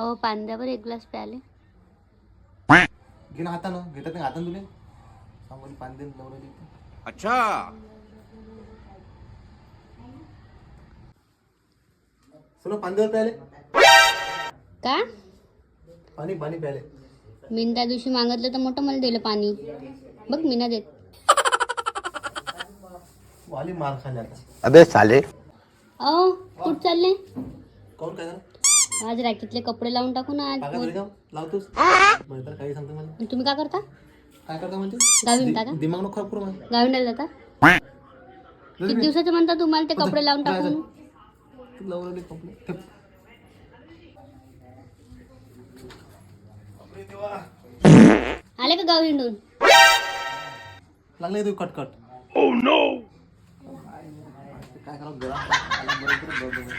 अहो पांद्यावर एक ग्लास प्याले. घे ना हातानं, घेतात नाही हातानं तुले सांगून पाणी देऊन नवरा देते. अच्छा सुनो पांद्यावर प्याले का पाणी पाणी प्याले. मी त्या दिवशी मागितलं तर मोठं मला दिलं पाणी. बघ मी ना देत. वाली मार खाल्ली आता. अबे साले अहो कुठं चालले? कोण काय झालं आज रॅकेटले कपडे लावून टाकू ना आज. पाका का लावतोस बरं तर काही सांगतो मला तुम्ही काय करता? काय करता म्हणते गावी का? दिमाग नको खराब करू मला. गावी जाता? किती दिवसाचं म्हणता तुम्हाला ते कपडे लावून टाकून? तू लावले कपडे ठेव. बापरे देवा. आले का गाव हिंडून? लागले तू कटकट. काय करावं गळा आला बरोबर.